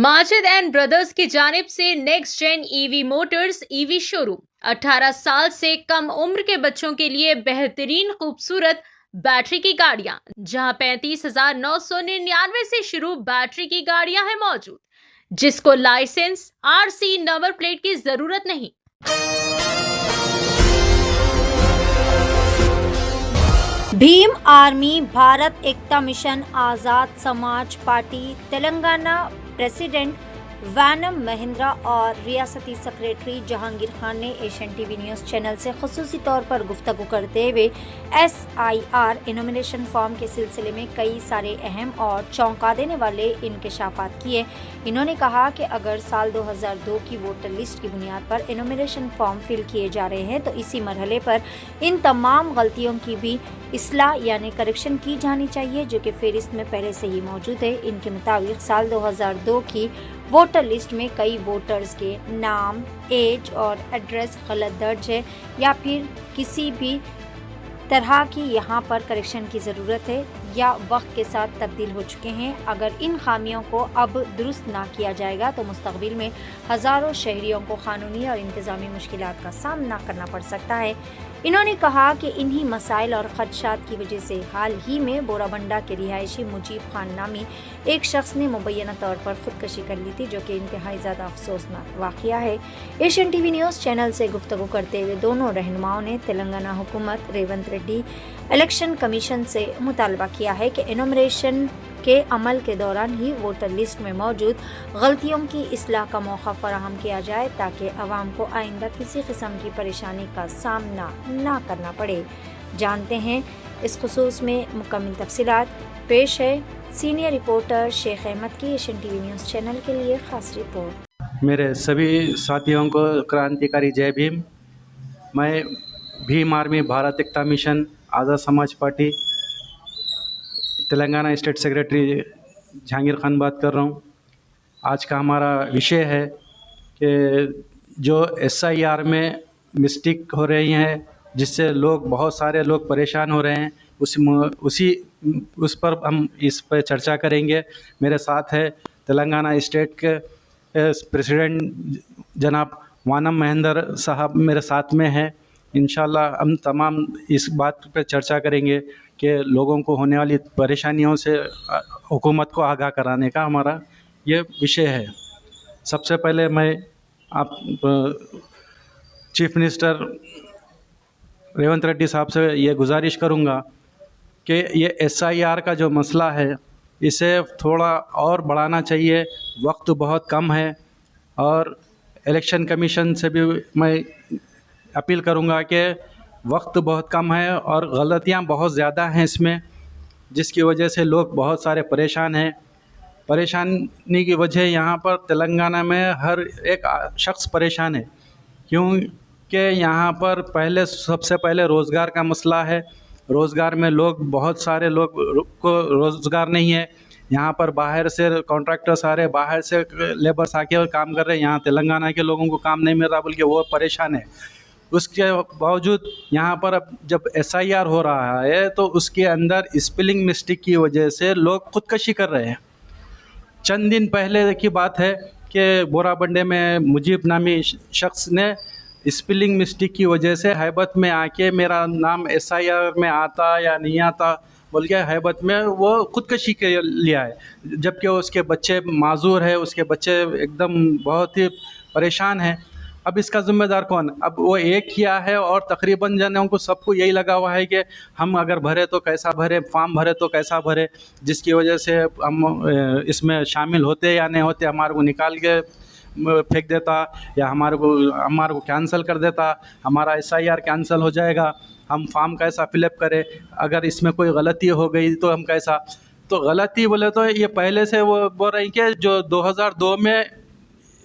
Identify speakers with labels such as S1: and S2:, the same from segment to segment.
S1: Majid and brothers की जानिब से next gen EV motors EV showroom 18 साल से कम उम्र के बच्चों के लिए बेहतरीन खूबसूरत बैटरी की गाड़ियां, जहां 35,999 से शुरू बैटरी की गाड़ियां हैं मौजूद, जिसको लाइसेंस आरसी नंबर प्लेट की जरूरत नहीं।
S2: भीम आर्मी भारत एकता मिशन आज़ाद समाज पार्टी तेलंगाना प्रेसिडेंट वानम महिंद्रा और रियासती सेक्रेटरी जहांगीर खान ने एशियन टीवी न्यूज़ चैनल से खुसूसी तौर पर गुफ्तगू करते हुए SIR इनोमिनेशन फॉर्म के सिलसिले में कई सारे अहम और चौंका देने वाले इंकशाफात किए। इन्होंने कहा कि अगर साल 2002 की वोटर लिस्ट की बुनियाद पर इनोमिनेशन फॉर्म फिल किए जा रहे हैं तो इसी मरहले पर इन तमाम गलतियों की भी इस्लाह यानी करेक्शन की जानी चाहिए, जो कि फहरिस्त में पहले से ही मौजूद है। इनके मुताबिक साल 2002 की वोटर लिस्ट में कई वोटर्स के नाम, एज और एड्रेस गलत दर्ज है या फिर किसी भी तरह की यहाँ पर करेक्शन की ज़रूरत है या वक्त के साथ तब्दील हो चुके हैं। अगर इन खामियों को अब दुरुस्त ना किया जाएगा तो मुस्तकबिल में हज़ारों शहरियों को क़ानूनी और इंतज़ामी मुश्किलात का सामना करना पड़ सकता है। इन्होंने कहा कि इन्हीं मसाइल और ख़दशात की वजह से हाल ही में बोराबंडा के रिहायशी मुजीब खान नामी एक शख्स ने मुबैना तौर पर ख़ुदकशी कर ली थी, जो कि इंतहाई ज़्यादा अफसोसनाक वाक़या है। एशियन टीवी न्यूज़ चैनल से गुफ्तगू करते हुए दोनों रहनुमाओं ने तेलंगाना हुकूमत रेवंत रेड्डी इलेक्शन कमीशन से मुतालबा किया है कि इनोमिनेशन के अमल के दौरान ही वोटर लिस्ट में मौजूद गलतियों की इस्लाह का मौका फराहम किया जाए, ताकि अवाम को आइंदा किसी किस्म की परेशानी का सामना ना करना पड़े। जानते हैं इस खुसूस में मुकम्मल तफसीलात। पेश है सीनियर रिपोर्टर शेख अहमद की एशियन टीवी न्यूज़ चैनल के लिए खास रिपोर्ट।
S3: मेरे सभी साथियों को क्रांतिकारी जय भीम। मैं भीम आर्मी भारत एकता मिशन आज़ाद समाज party Telangana state secretary Jahangir Khan बात कर रहा हूँ। आज का हमारा विषय है कि जो SIR में मिस्टेक हो रही हैं, जिससे लोग बहुत सारे लोग परेशान हो रहे हैं, उस पर हम इस पर चर्चा करेंगे। मेरे साथ है तेलंगाना स्टेट के प्रेसिडेंट जनाब वानम महिंदर साहब मेरे साथ में हैं। इंशाल्लाह हम तमाम इस बात पर चर्चा करेंगे कि लोगों को होने वाली परेशानियों से हुकूमत को आगाह कराने का हमारा ये विषय है। सबसे पहले मैं आप चीफ मिनिस्टर रेवंत रेड्डी साहब से ये गुजारिश करूँगा कि ये SIR का जो मसला है इसे थोड़ा और बढ़ाना चाहिए। वक्त बहुत कम है और इलेक्शन कमीशन से भी मैं अपील करूँगा कि वक्त बहुत कम है और गलतियाँ बहुत ज़्यादा हैं इसमें, जिसकी वजह से लोग बहुत सारे परेशान हैं। परेशानी की वजह यहाँ पर तेलंगाना में हर एक शख्स परेशान है, क्योंकि यहाँ पर सबसे पहले रोज़गार का मसला है। रोज़गार में लोग बहुत सारे लोग को रोज़गार नहीं है। यहाँ पर बाहर से कॉन्ट्रैक्टर्स आ रहे, बाहर से लेबर्स आके काम कर रहे हैं। यहाँ तेलंगाना के लोगों को काम नहीं मिल रहा, बल्कि वो परेशान है। उसके बावजूद यहाँ पर अब जब SIR हो रहा है तो उसके अंदर स्पेलिंग मिस्टेक की वजह से लोग खुदकशी कर रहे हैं। चंद दिन पहले की बात है कि बोराबंडे में मुजीब नामी शख्स ने स्पेलिंग मिस्टेक की वजह से हैबत में आके मेरा नाम SIR में आता या नहीं आता बोल के हैबत में वो खुदकशी के लिया है, जबकि उसके बच्चे माजूर है, उसके बच्चे एकदम बहुत ही परेशान हैं। अब इसका ज़िम्मेदार कौन? अब वो एक किया है और तकरीबन जनों को सबको यही लगा हुआ है कि हम अगर भरे तो कैसा भरे, फॉर्म भरे तो कैसा भरे, जिसकी वजह से हम इसमें शामिल होते या नहीं होते, हमारे को निकाल के फेंक देता या हमारे को कैंसिल कर देता, हमारा SIR कैंसिल हो जाएगा। हम फॉर्म कैसा फिलअप करें? अगर इसमें कोई गलती हो गई तो हम कैसा? तो गलती बोले तो ये पहले से वो बोल रही कि जो 2002 में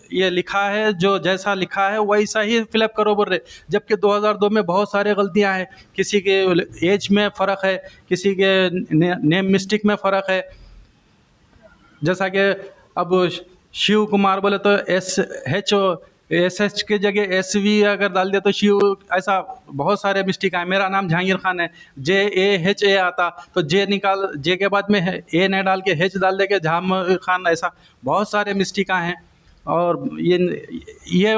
S3: ये लिखा है, जो जैसा लिखा है वैसा ही फिलअप करो बोल रहे, जबकि 2002 में बहुत सारे गलतियां हैं। किसी के एज में फ़र्क है, किसी के नेम मिस्टेक में फ़र्क है। जैसा कि अब शिव कुमार बोले तो SH SH की जगह SV अगर डाल दे तो शिव, ऐसा बहुत सारे मिस्टेक है। मेरा नाम जहांगीर खान है, JAHA आता तो J निकाल, J के बाद में है A नहीं डाल के H डाल दे के जहांगीर खान, ऐसा बहुत सारे मिस्टेक हैं। और ये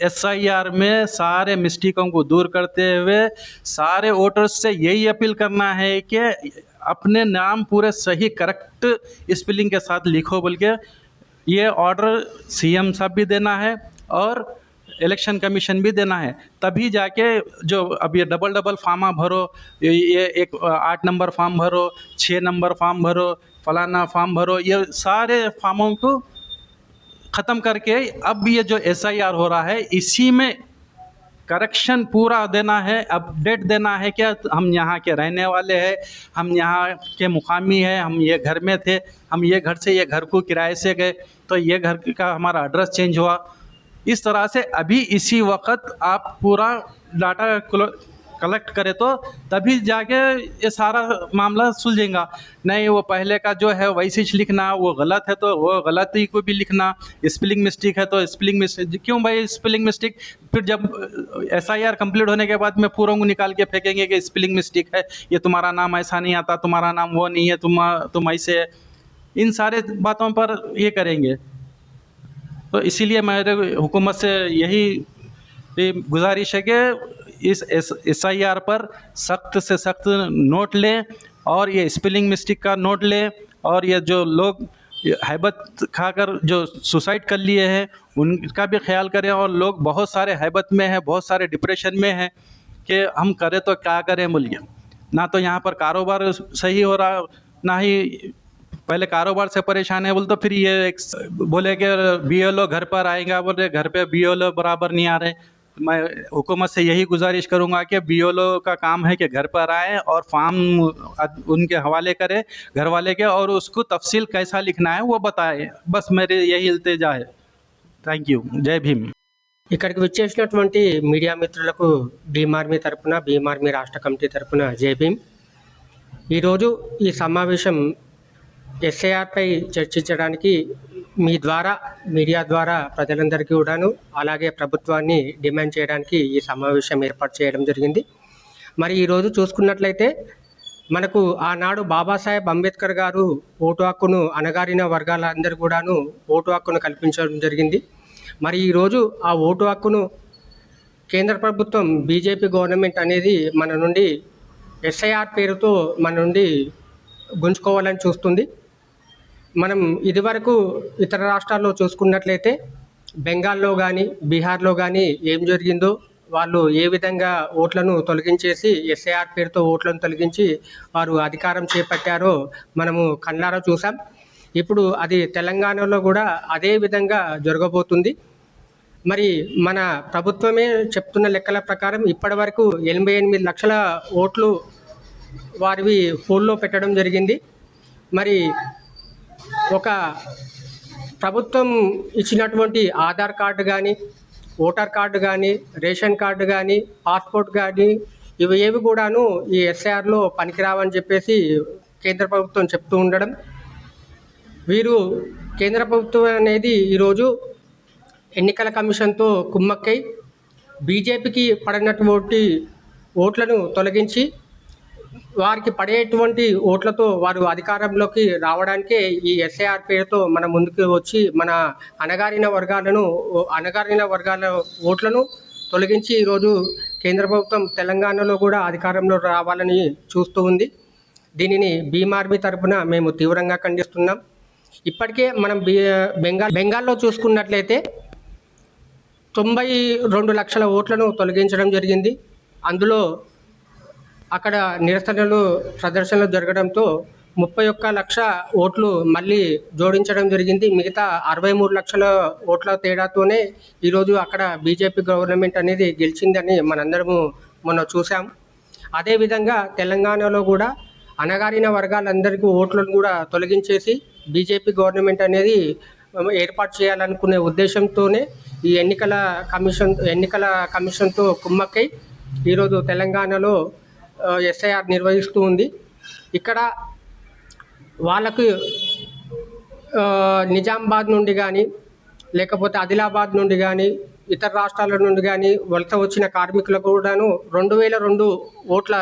S3: SIR में सारे मिस्टेकों को दूर करते हुए सारे वोटर्स से यही अपील करना है कि अपने नाम पूरे सही करेक्ट स्पेलिंग के साथ लिखो बोल के ये ऑर्डर CM साहब भी देना है और इलेक्शन कमीशन भी देना है। तभी जाके जो अब ये डबल फार्मा भरो, ये एक 8 नंबर फॉर्म भरो, 6 नंबर फॉर्म भरो, फलाना फॉर्म भरो, ये सारे फॉर्मों को ख़त्म करके अब ये जो SIR हो रहा है इसी में करेक्शन पूरा देना है, अपडेट देना है। क्या हम यहाँ के रहने वाले हैं, हम यहाँ के मुकामी हैं, हम ये घर में थे, हम ये घर से ये घर को किराए से गए तो ये घर का हमारा एड्रेस चेंज हुआ। इस तरह से अभी इसी वक्त आप पूरा डाटा कलेक्ट करें तो तभी जाके ये सारा मामला सुलझेगा। नहीं वो पहले का जो है वैसे ही लिखना, वो गलत है तो वो गलती को भी लिखना, स्पेलिंग मिस्टेक है तो स्पेलिंग मिस्टेक क्यों भाई स्पेलिंग मिस्टेक। फिर जब SIR कंप्लीट होने के बाद में पूरों को निकाल के फेंकेंगे कि स्पेलिंग मिस्टेक है, ये तुम्हारा नाम ऐसा नहीं आता, तुम्हारा नाम वो नहीं है, तुम ऐसे है। इन सारे बातों पर ये करेंगे। तो इसीलिए मेरे हुकूमत से यही गुजारिश है कि इस SIR पर सख्त से सख्त नोट लें और ये स्पेलिंग मिस्टेक का नोट लें। और ये जो लोग हैबत खाकर जो सुसाइड कर लिए हैं उनका भी ख्याल करें। और लोग बहुत सारे हैबत में हैं, बहुत सारे डिप्रेशन में हैं कि हम करें तो क्या करें बोलिए। ना तो यहाँ पर कारोबार सही हो रहा, ना ही पहले कारोबार से परेशान है बोल, तो फिर ये एक बोले कि BLO घर पर आएगा, बोले घर पे BLO बराबर नहीं आ रहे। मैं हुकूमत से यही गुजारिश करूंगा कि BLO का काम है कि घर पर आए और फॉर्म उनके हवाले करे घर वाले के, और उसको तफसील कैसा लिखना है वो बताए। बस मेरे यही इल्तिजा है। Thank you. జై భీమ్।
S4: ఇక్కడికి విచ్చేసినటువంటి మీడియా మిత్రులకు భీమ్ ఆర్మీ తరపున, భీమ్ ఆర్మీ రాష్ట్ర కమిటీ తరపున జై భీమ్। ఈరోజు ఈ సమావేశం SIR పై చర్చించడానికి మీ ద్వారా, మీడియా ద్వారా ప్రజలందరికీ కూడాను, అలాగే ప్రభుత్వాన్ని డిమాండ్ చేయడానికి ఈ సమావేశం ఏర్పాటు చేయడం జరిగింది। మరి ఈరోజు చూసుకున్నట్లయితే మనకు ఆనాడు బాబాసాహెబ్ అంబేద్కర్ గారు ఓటు హక్కును అణగారిన వర్గాలందరూ కూడాను ఓటు హక్కును కల్పించడం జరిగింది। మరి ఈరోజు ఆ ఓటు హక్కును కేంద్ర ప్రభుత్వం, బీజేపీ గవర్నమెంట్ అనేది మన నుండి SIR పేరుతో మన నుండి గుంజుకోవాలని చూస్తుంది। మనం ఇదివరకు ఇతర రాష్ట్రాల్లో చూసుకున్నట్లయితే బెంగాల్లో కానీ, బీహార్లో కానీ ఏం జరిగిందో, వాళ్ళు ఏ విధంగా ఓట్లను తొలగించేసి SIR పేరుతో ఓట్లను తొలగించి వారు అధికారం చేపట్టారో మనము కళ్ళారా చూసాం। ఇప్పుడు అది తెలంగాణలో కూడా అదే విధంగా జరగబోతుంది। మరి మన ప్రభుత్వమే చెప్తున్న లెక్కల ప్రకారం ఇప్పటి వరకు 88 లక్షల ఓట్లు వారివి పోల్లో పెట్టడం జరిగింది। మరి ఒక ప్రభుత్వం ఇచ్చినటువంటి ఆధార్ కార్డు కానీ, ఓటర్ కార్డు కానీ, రేషన్ కార్డు కానీ, పాస్పోర్ట్ కానీ ఇవి ఏవి కూడాను ఈ SIRలో పనికిరావని చెప్పేసి కేంద్ర ప్రభుత్వం చెప్తూ ఉండడం, వీరు కేంద్ర ప్రభుత్వం అనేది ఈరోజు ఎన్నికల కమిషన్తో కుమ్మక్కై బీజేపీకి పడినటువంటి ఓట్లను తొలగించి వారికి పడేటువంటి ఓట్లతో వారు అధికారంలోకి రావడానికే ఈ SIR పేరుతో మన ముందుకు వచ్చి మన అణగారిన వర్గాల ఓట్లను తొలగించి ఈరోజు కేంద్ర ప్రభుత్వం తెలంగాణలో కూడా అధికారంలో రావాలని చూస్తూ ఉంది। దీనిని భీమ్ ఆర్మీ తరపున మేము తీవ్రంగా ఖండిస్తున్నాం। ఇప్పటికే మనం బెంగాల్లో చూసుకున్నట్లయితే 92 లక్షల ఓట్లను తొలగించడం జరిగింది। అందులో అక్కడ నిరసనలు, ప్రదర్శనలు జరగడంతో 31 లక్ష ఓట్లు మళ్ళీ జోడించడం జరిగింది। మిగతా 63 లక్షల ఓట్ల తేడాతోనే ఈరోజు అక్కడ బీజేపీ గవర్నమెంట్ అనేది గెలిచిందని మనందరము మొన్న చూసాం। అదేవిధంగా తెలంగాణలో కూడా అణగారిన వర్గాలందరికీ ఓట్లను కూడా తొలగించేసి బీజేపీ గవర్నమెంట్ అనేది ఏర్పాటు చేయాలనుకునే ఉద్దేశంతోనే ఈ ఎన్నికల కమిషన్తో కుమ్మక్కై ఈరోజు తెలంగాణలో SIR నిర్వహిస్తూ ఉంది। ఇక్కడ వాళ్ళకు నిజామాబాద్ నుండి కానీ, లేకపోతే ఆదిలాబాద్ నుండి కానీ, ఇతర రాష్ట్రాల నుండి కానీ వలస వచ్చిన కార్మికులకు కూడాను 2002 ఓట్ల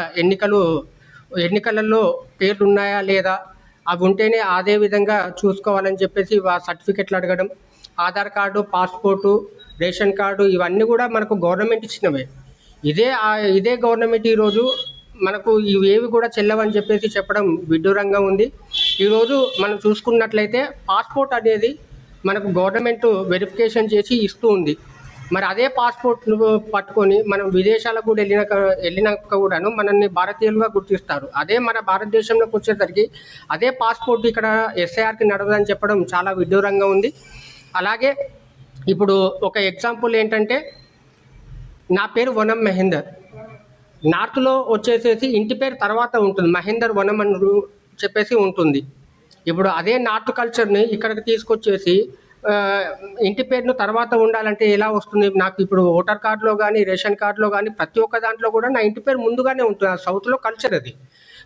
S4: ఎన్నికలలో పేర్లు ఉన్నాయా లేదా, అవి ఉంటేనే అదే విధంగా చూసుకోవాలని చెప్పేసి సర్టిఫికెట్లు అడగడం, Aadhaar card, passport, ration card ఇవన్నీ కూడా మనకు గవర్నమెంట్ ఇచ్చినవే. ఇదే గవర్నమెంట్ ఈరోజు మనకు ఇవేవి కూడా చెల్లవని చెప్పేసి చెప్పడం విడ్డూరంగా ఉంది. ఈరోజు మనం చూసుకున్నట్లయితే పాస్పోర్ట్ అనేది మనకు గవర్నమెంట్ వెరిఫికేషన్ చేసి ఇస్తూ ఉంది. మరి అదే పాస్పోర్ట్ను పట్టుకొని మనం విదేశాలకు కూడా వెళ్ళినాక కూడాను మనల్ని భారతీయులుగా గుర్తిస్తారు. అదే మన భారతదేశంలోకి వచ్చేసరికి అదే పాస్పోర్ట్ ఇక్కడ ఎస్ఐఆర్కి నడవదని చెప్పడం చాలా విడ్డూరంగా ఉంది. అలాగే ఇప్పుడు ఒక ఎగ్జాంపుల్ ఏంటంటే, నా పేరు వనం మహేందర్. నార్త్లో వచ్చేసేసి ఇంటి పేరు తర్వాత ఉంటుంది, మహేందర్ వనం అని చెప్పేసి ఉంటుంది. ఇప్పుడు అదే నార్త్ కల్చర్ని ఇక్కడికి తీసుకొచ్చేసి ఇంటి పేరును తర్వాత ఉండాలంటే ఎలా వస్తుంది? నాకు ఇప్పుడు ఓటర్ కార్డులో కానీ, రేషన్ కార్డులో కానీ ప్రతి ఒక్క దాంట్లో కూడా నా ఇంటి పేరు ముందుగానే ఉంటుంది. సౌత్లో కల్చర్ అది.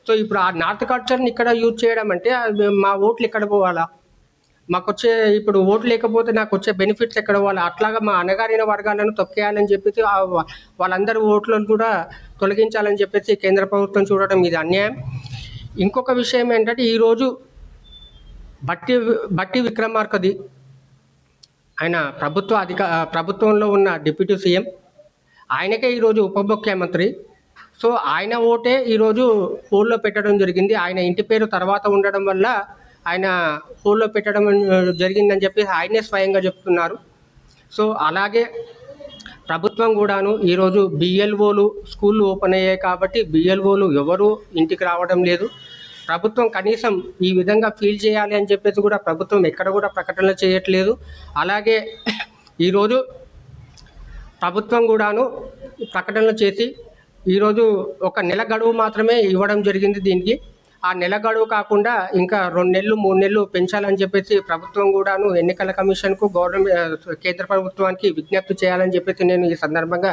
S4: సో ఇప్పుడు ఆ నార్త్ కల్చర్ని ఇక్కడ యూజ్ చేయడం అంటే మా ఓట్లు ఎక్కడ పోవాలా? ఇప్పుడు ఓట్లు లేకపోతే నాకు వచ్చే బెనిఫిట్స్ ఎక్కడ పోవాలా? అట్లాగా మా అణగారిన వర్గాలను తొక్కేయాలని చెప్పేసి వాళ్ళందరి ఓట్లను కూడా తొలగించాలని చెప్పేసి కేంద్ర ప్రభుత్వం చూడడం ఇది అన్యాయం. ఇంకొక విషయం ఏంటంటే, ఈరోజు బట్టి విక్రమార్కది ఆయన ప్రభుత్వంలో ఉన్న డిప్యూటీ సీఎం, ఆయనకే ఈరోజు ఉప ముఖ్యమంత్రి. సో ఆయన ఓటే ఈరోజు పోల్లో పెట్టడం జరిగింది. ఆయన ఇంటి పేరు తర్వాత ఉండడం వల్ల ఆయన పోల్లో పెట్టడం జరిగిందని చెప్పి ఆయనే స్వయంగా చెప్తున్నారు. సో అలాగే ప్రభుత్వం కూడాను ఈరోజు బిఎల్ఓలు స్కూళ్ళు ఓపెన్ అయ్యాయి కాబట్టి బిఎల్ఓలు ఎవరు ఇంటికి రావడం లేదు. ప్రభుత్వం కనీసం ఈ విధంగా ఫీల్ చేయాలి అని చెప్పేసి కూడా ప్రభుత్వం ఎక్కడ కూడా ప్రకటనలు చేయట్లేదు. అలాగే ఈరోజు ప్రభుత్వం కూడాను ప్రకటనలు చేసి ఈరోజు ఒక నెల గడువు మాత్రమే ఇవ్వడం జరిగింది దీనికి. ఆ నెల గడువు కాకుండా ఇంకా 2 నెలలు 3 నెలలు పెంచాలని చెప్పేసి ప్రభుత్వం కూడాను ఎన్నికల కమిషన్కు కేంద్ర ప్రభుత్వానికి విజ్ఞప్తి చేయాలని చెప్పేసి నేను ఈ సందర్భంగా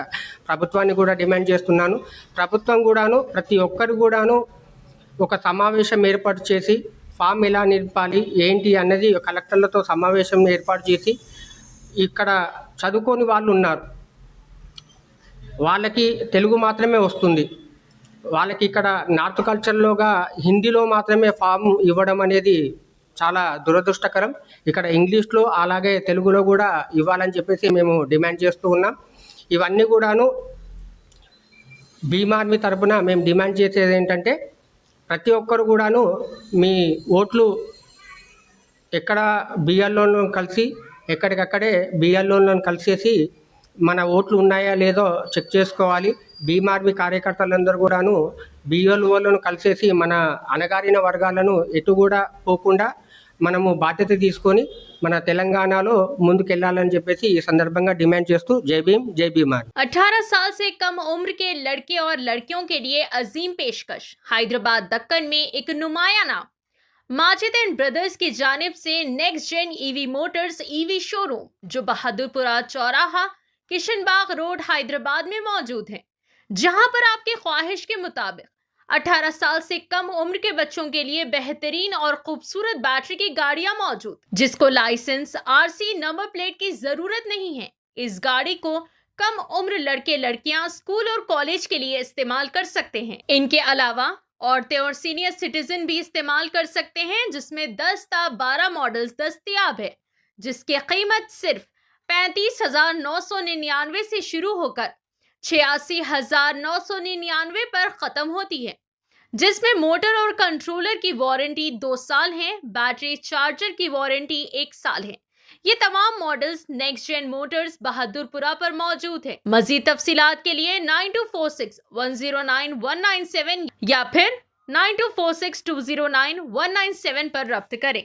S4: ప్రభుత్వాన్ని కూడా డిమాండ్ చేస్తున్నాను. ప్రభుత్వం కూడాను ప్రతి ఒక్కరు కూడాను ఒక సమావేశం ఏర్పాటు చేసి ఫామ్ ఎలా నింపాలి ఏంటి అన్నది కలెక్టర్లతో సమావేశం ఏర్పాటు చేసి, ఇక్కడ చదువుకోని వాళ్ళు ఉన్నారు, వాళ్ళకి తెలుగు మాత్రమే వస్తుంది, వాళ్ళకి ఇక్కడ నార్త్ కల్చర్లోగా హిందీలో మాత్రమే ఫామ్ ఇవ్వడం అనేది చాలా దురదృష్టకరం. ఇక్కడ ఇంగ్లీష్లో అలాగే తెలుగులో కూడా ఇవ్వాలని చెప్పేసి మేము డిమాండ్ చేస్తూ ఉన్నాం. ఇవన్నీ కూడాను భీమ్ ఆర్మీ తరఫున మేము డిమాండ్ చేసేది ఏంటంటే, ప్రతి ఒక్కరు కూడాను మీ ఓట్లు ఎక్కడ బిఎల్ఓలను కలిసి ఎక్కడికక్కడే బిఎల్ఓలను కలిసేసి మన ఓట్లు ఉన్నాయా లేదో చెక్ చేసుకోవాలి. భీమ్ ఆర్మీ కార్యకర్తలందరూ కూడాను బిఎల్ఓలను కలిసేసి మన అణగారిన వర్గాలను ఎటు కూడా పోకుండా మనము బాధ్యత తీసుకొని మన తెలంగాణలో ముందుకెళ్లాలని చెప్పేసి ఈ సందర్భంగా డిమాండ్ చేస్తూ జై భీమ్ జై భీమార్.
S1: 18 साल से कम उम्र के लड़के और लड़कियों के लिए अजीम पेशकश। हैदराबाद दक्कन में एक नुमाया नाम माजिद एंड ब्रदर्स की जानिब से next gen EV motors EV showroom, जो बहादुरपुरा चौराहा किशनबाग रोड हैदराबाद में मौजूद है, जहां पर आपकी ख्वाहिश के मुताबिक 18 साल से कम उम्र के बच्चों के लिए बेहतरीन और खूबसूरत बैटरी की गाड़ियां मौजूद, जिसको लाइसेंस आरसी नंबर प्लेट की जरूरत नहीं है। इस गाड़ी को कम उम्र लड़के लड़कियां स्कूल और कॉलेज के लिए इस्तेमाल कर सकते हैं। इनके अलावा औरतें और सीनियर सिटीजन भी इस्तेमाल कर सकते हैं, जिसमें 10 ता 12 मॉडल्स दस्तयाब है, जिसकी कीमत सिर्फ 35,999 से शुरू होकर 86,999 पर खत्म होती है, जिसमें मोटर और कंट्रोलर की वारंटी 2 साल है, बैटरी चार्जर की वारंटी 1 साल है। ये तमाम models next gen motors Bahadurpura पर मौजूद है। मजीद तफसीलात के लिए 9246109197 या फिर 9246209197 पर रब्त करें।